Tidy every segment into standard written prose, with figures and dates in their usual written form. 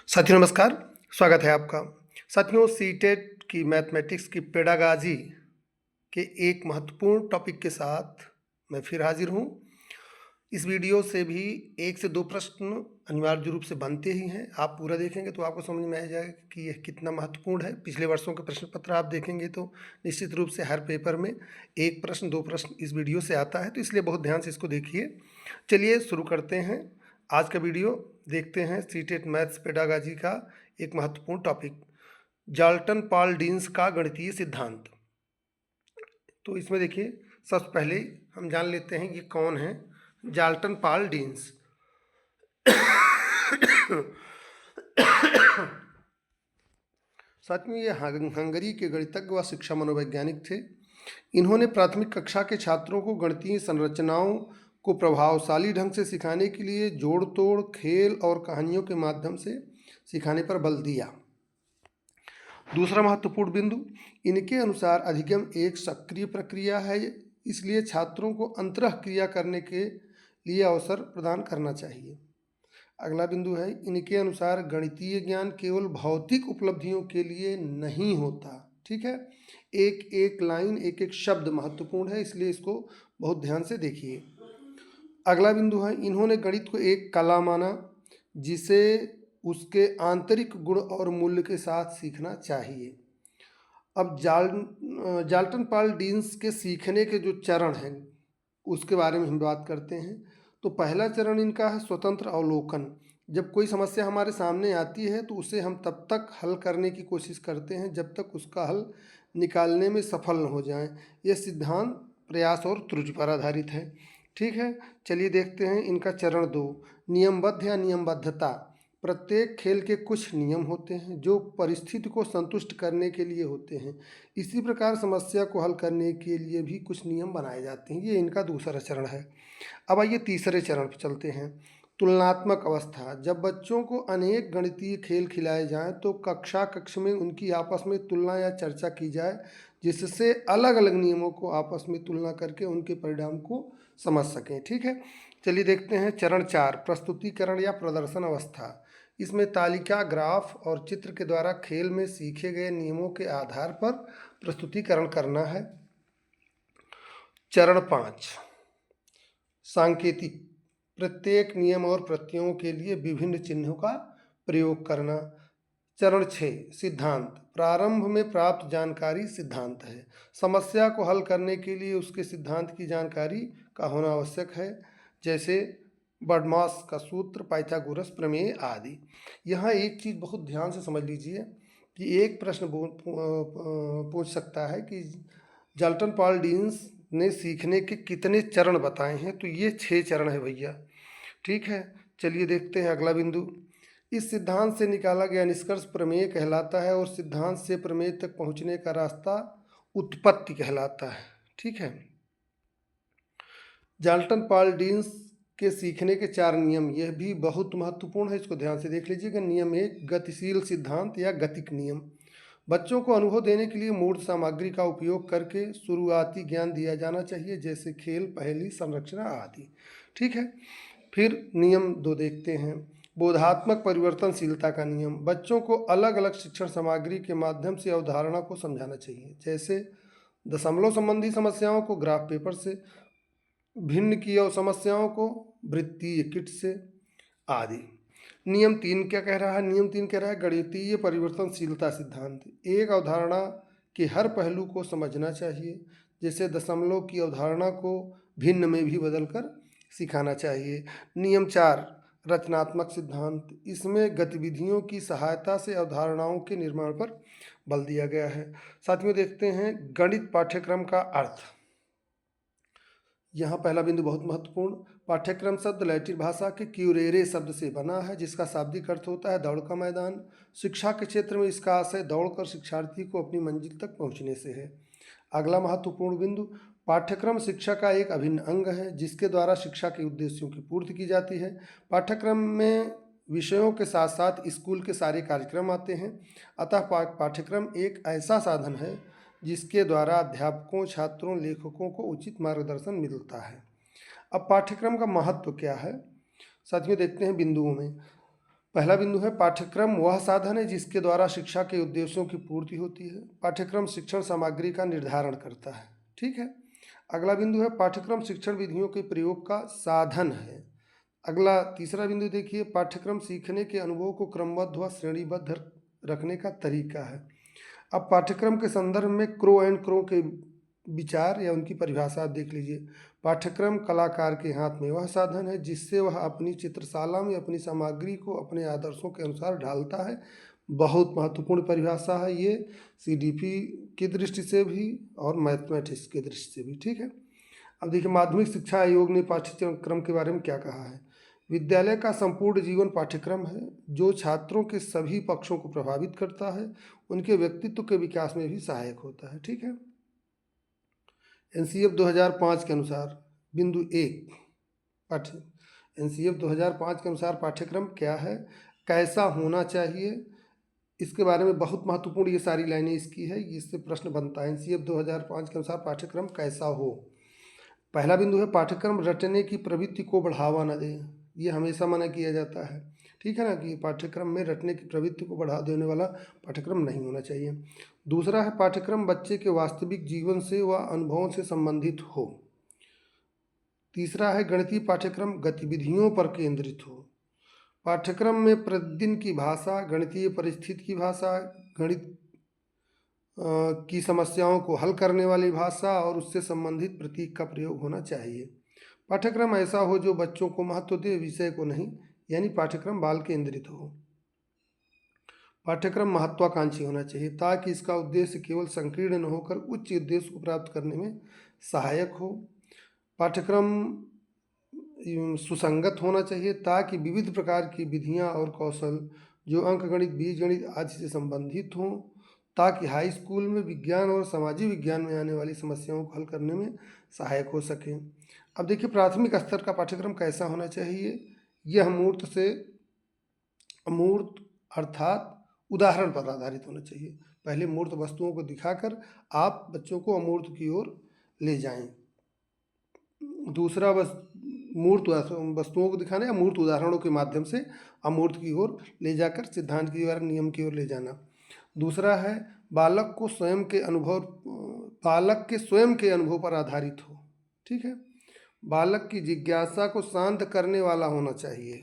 साथियों नमस्कार, स्वागत है आपका। साथियों सीटेट की मैथमेटिक्स की पेडागाजी के एक महत्वपूर्ण टॉपिक के साथ मैं फिर हाजिर हूँ। इस वीडियो से भी 1 से 2 प्रश्न अनिवार्य रूप से बनते ही हैं। आप पूरा देखेंगे तो आपको समझ में आ जाएगा कि यह कितना महत्वपूर्ण है। पिछले वर्षों के प्रश्न पत्र आप देखेंगे तो निश्चित रूप से हर पेपर में 1 प्रश्न 2 प्रश्न इस वीडियो से आता है, तो इसलिए बहुत ध्यान से इसको देखिए। चलिए शुरू करते हैं आज का वीडियो। देखते हैं सीटेट मैथ्स पेडागाजी का एक महत्वपूर्ण टॉपिक, जाल्टन पॉल डीन्स का गणितीय सिद्धांत। तो इसमें देखिए, सबसे पहले हम जान लेते हैं ये कौन है, जाल्टन पॉल डीन्स। साथ में ये हंगरी के गणितज्ञ व शिक्षा मनोवैज्ञानिक थे। इन्होंने प्राथमिक कक्षा के छात्रों को गणितीय संरचनाओं को प्रभावशाली ढंग से सिखाने के लिए जोड़ तोड़, खेल और कहानियों के माध्यम से सिखाने पर बल दिया। दूसरा महत्वपूर्ण बिंदु, इनके अनुसार अधिगम एक सक्रिय प्रक्रिया है, इसलिए छात्रों को अंतरः क्रिया करने के लिए अवसर प्रदान करना चाहिए। अगला बिंदु है, इनके अनुसार गणितीय ज्ञान केवल भौतिक उपलब्धियों के लिए नहीं होता। ठीक है, एक एक लाइन, एक एक शब्द महत्वपूर्ण है, इसलिए इसको बहुत ध्यान से देखिए। अगला बिंदु है, इन्होंने गणित को एक कला माना जिसे उसके आंतरिक गुण और मूल्य के साथ सीखना चाहिए। अब जाल्टन पॉल डीन्स के सीखने के जो चरण हैं उसके बारे में हम बात करते हैं। तो पहला चरण इनका है स्वतंत्र अवलोकन। जब कोई समस्या हमारे सामने आती है तो उसे हम तब तक हल करने की कोशिश करते हैं जब तक उसका हल निकालने में सफल न हो जाएं। यह सिद्धांत प्रयास और त्रुटि पर आधारित है। ठीक है, चलिए देखते हैं इनका चरण 2, नियमबद्ध या नियमबद्धता। प्रत्येक खेल के कुछ नियम होते हैं जो परिस्थिति को संतुष्ट करने के लिए होते हैं। इसी प्रकार समस्या को हल करने के लिए भी कुछ नियम बनाए जाते हैं। ये इनका दूसरा चरण है। अब आइए तीसरे चरण पर चलते हैं, तुलनात्मक अवस्था। जब बच्चों को अनेक गणितीय खेल खिलाए जाएं तो कक्ष में उनकी आपस में तुलना या चर्चा की जाए, जिससे अलग अलग नियमों को आपस में तुलना करके उनके परिणाम को समझ सकें। ठीक है, चलिए देखते हैं चरण 4, प्रस्तुतिकरण या प्रदर्शन अवस्था। इसमें तालिका, ग्राफ और चित्र के द्वारा खेल में सीखे गए नियमों के आधार पर प्रस्तुतिकरण करना है। चरण 5, सांकेतिक। प्रत्येक नियम और प्रत्ययों के लिए विभिन्न चिन्हों का प्रयोग करना। चरण 6, सिद्धांत। प्रारंभ में प्राप्त जानकारी सिद्धांत है। समस्या को हल करने के लिए उसके सिद्धांत की जानकारी का होना आवश्यक है, जैसे बर्डमास का सूत्र, पाइथागोरस प्रमेय आदि। यहाँ एक चीज़ बहुत ध्यान से समझ लीजिए कि एक प्रश्न पूछ सकता है कि जाल्टन पॉल डीन्स ने सीखने के कितने चरण बताए हैं। तो ये 6 चरण है भैया। ठीक है, चलिए देखते हैं अगला बिंदु। इस सिद्धांत से निकाला गया निष्कर्ष प्रमेय कहलाता है और सिद्धांत से प्रमेय तक पहुंचने का रास्ता उत्पत्ति कहलाता है। ठीक है, जाल्टन पॉल डीन्स के सीखने के 4 नियम, यह भी बहुत महत्वपूर्ण है, इसको ध्यान से देख लीजिएगा। नियम 1, गतिशील सिद्धांत या गतिक नियम। बच्चों को अनुभव देने के लिए मूर्त सामग्री का उपयोग करके शुरुआती ज्ञान दिया जाना चाहिए, जैसे खेल, पहेली, संरचना आदि। ठीक है, फिर नियम 2 देखते हैं, बोधात्मक परिवर्तनशीलता का नियम। बच्चों को अलग अलग शिक्षण सामग्री के माध्यम से अवधारणा को समझाना चाहिए, जैसे दशमलव संबंधी समस्याओं को ग्राफ पेपर से, भिन्न की समस्याओं को वृत्तीय किट से आदि। नियम 3 क्या कह रहा है? नियम 3 कह रहा है गणितीय परिवर्तनशीलता सिद्धांत। एक अवधारणा के हर पहलू को समझना चाहिए, जैसे दशमलव की अवधारणा को भिन्न में भी बदलकर सिखाना चाहिए। नियम 4, रचनात्मक सिद्धांत। इसमें गतिविधियों की सहायता से अवधारणाओं के निर्माण पर बल दिया गया है। साथ में देखते हैं गणित पाठ्यक्रम का अर्थ। यहाँ पहला बिंदु बहुत महत्वपूर्ण। पाठ्यक्रम शब्द लैटिन भाषा के क्यूरेरे शब्द से बना है, जिसका शाब्दिक अर्थ होता है दौड़ का मैदान। शिक्षा के क्षेत्र में इसका आशय दौड़कर शिक्षार्थी को अपनी मंजिल तक पहुँचने से है। अगला महत्वपूर्ण बिंदु, पाठ्यक्रम शिक्षा का एक अभिन्न अंग है, जिसके द्वारा शिक्षा के उद्देश्यों की पूर्ति की जाती है। पाठ्यक्रम में विषयों के साथ साथ स्कूल के सारे कार्यक्रम आते हैं, अतः पाठ्यक्रम एक ऐसा साधन है जिसके द्वारा अध्यापकों, छात्रों, लेखकों को उचित मार्गदर्शन मिलता है। अब पाठ्यक्रम का महत्व क्या है, साथियों देखते हैं बिंदुओं में। पहला बिंदु है पाठ्यक्रम वह साधन है जिसके द्वारा शिक्षा के उद्देश्यों की पूर्ति होती है। पाठ्यक्रम शिक्षण सामग्री का निर्धारण करता है। ठीक है। अगला बिंदु है पाठ्यक्रम शिक्षण विधियों के प्रयोग का साधन है। अगला तीसरा बिंदु देखिए, पाठ्यक्रम सीखने के अनुभव को क्रमबद्ध व श्रेणीबद्ध रखने का तरीका है। अब पाठ्यक्रम के संदर्भ में क्रो एंड क्रो के विचार या उनकी परिभाषा आप देख लीजिए। पाठ्यक्रम कलाकार के हाथ में वह साधन है जिससे वह अपनी चित्रशाला में अपनी सामग्री को अपने आदर्शों के अनुसार ढालता है। बहुत महत्वपूर्ण परिभाषा है ये, सीडीपी की दृष्टि से भी और मैथमेटिक्स की दृष्टि से भी। ठीक है। अब देखिए, माध्यमिक शिक्षा आयोग ने पाठ्यक्रम के बारे में क्या कहा है। विद्यालय का संपूर्ण जीवन पाठ्यक्रम है जो छात्रों के सभी पक्षों को प्रभावित करता है, उनके व्यक्तित्व के विकास में भी सहायक होता है। ठीक है। एनसीएफ 2005 के अनुसार बिंदु 1 पाठ्य एनसीएफ 2005 के अनुसार पाठ्यक्रम क्या है, कैसा होना चाहिए, इसके बारे में बहुत महत्वपूर्ण ये सारी लाइनें इसकी है, इससे प्रश्न बनता है। एनसीएफ 2005 के अनुसार पाठ्यक्रम कैसा हो। पहला बिंदु है पाठ्यक्रम रटने की प्रवृत्ति को बढ़ावा न दे। ये हमेशा मना किया जाता है, ठीक है ना, कि पाठ्यक्रम में रटने की प्रवृत्ति को बढ़ा देने वाला पाठ्यक्रम नहीं होना चाहिए। दूसरा है पाठ्यक्रम बच्चे के वास्तविक जीवन से व अनुभवों से संबंधित हो। तीसरा है गणितीय पाठ्यक्रम गतिविधियों पर केंद्रित हो। पाठ्यक्रम में प्रतिदिन की भाषा, गणितीय परिस्थिति की भाषा, गणित की समस्याओं को हल करने वाली भाषा और उससे संबंधित प्रतीक का प्रयोग होना चाहिए। पाठ्यक्रम ऐसा हो जो बच्चों को महत्व दे, विषय को नहीं, यानी पाठ्यक्रम बाल केंद्रित हो। पाठ्यक्रम महत्वाकांक्षी होना चाहिए ताकि इसका उद्देश्य केवल संकीर्ण न होकर उच्च उद्देश्य को प्राप्त करने में सहायक हो। पाठ्यक्रम सुसंगत होना चाहिए ताकि विविध प्रकार की विधियां और कौशल जो अंकगणित, बीजगणित आदि से संबंधित हों, ताकि हाई स्कूल में विज्ञान और सामाजिक विज्ञान में आने वाली समस्याओं को हल करने में सहायक हो सके। अब देखिए, प्राथमिक स्तर का पाठ्यक्रम कैसा होना चाहिए। यह मूर्त से अमूर्त अर्थात उदाहरण पर आधारित होना चाहिए। पहले मूर्त वस्तुओं को दिखाकर आप बच्चों को अमूर्त की ओर ले जाएं। दूसरा मूर्त वस्तुओं को दिखाना या मूर्त उदाहरणों के माध्यम से अमूर्त की ओर ले जाकर सिद्धांत की ओर, नियम की ओर ले जाना। दूसरा है बालक के स्वयं के अनुभव पर आधारित हो। ठीक है। बालक की जिज्ञासा को शांत करने वाला होना चाहिए।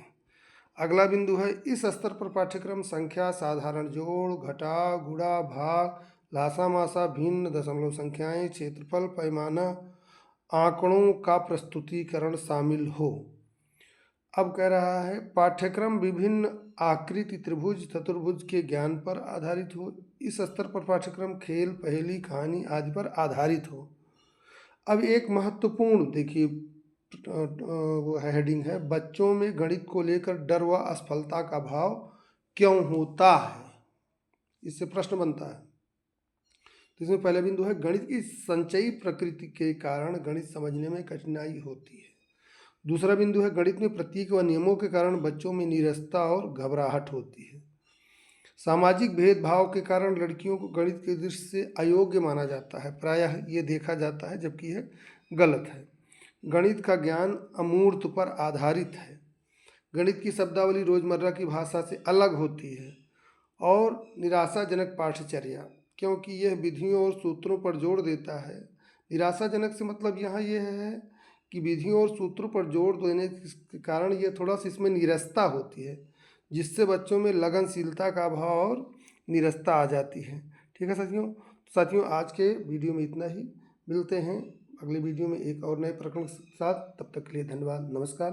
अगला बिंदु है इस स्तर पर पाठ्यक्रम संख्या, साधारण जोड़, घटाव, गुणा, भाग, लासा मासा, भिन्न, दशमलव संख्याएं, क्षेत्रफल, पैमाना, आंकड़ों का प्रस्तुतिकरण शामिल हो। अब कह रहा है पाठ्यक्रम विभिन्न आकृति, त्रिभुज, चतुर्भुज के ज्ञान पर आधारित हो। इस स्तर पर पाठ्यक्रम खेल, पहेली, कहानी आदि पर आधारित हो। अब एक महत्वपूर्ण देखिए वो हेडिंग है, बच्चों में गणित को लेकर डर व असफलता का भाव क्यों होता है। इससे प्रश्न बनता है। तो इसमें पहला बिंदु है गणित की संचयी प्रकृति के कारण गणित समझने में कठिनाई होती है। दूसरा बिंदु है गणित में प्रतीक व नियमों के कारण बच्चों में नीरसता और घबराहट होती है। सामाजिक भेदभाव के कारण लड़कियों को गणित की दृष्टि से अयोग्य माना जाता है, प्रायः ये देखा जाता है, जबकि यह गलत है। गणित का ज्ञान अमूर्त पर आधारित है। गणित की शब्दावली रोजमर्रा की भाषा से अलग होती है और निराशाजनक पाठ्यचर्या, क्योंकि यह विधियों और सूत्रों पर जोर देता है। निराशाजनक से मतलब यहाँ यह है कि विधियों और सूत्रों पर जोर देने के कारण ये थोड़ा सा इसमें नीरसता होती है, जिससे बच्चों में लगनशीलता का अभाव और नीरसता आ जाती है। ठीक है साथियों, आज के वीडियो में इतना ही। मिलते हैं अगले वीडियो में एक और नए प्रकरण के साथ। तब तक के लिए धन्यवाद। नमस्कार।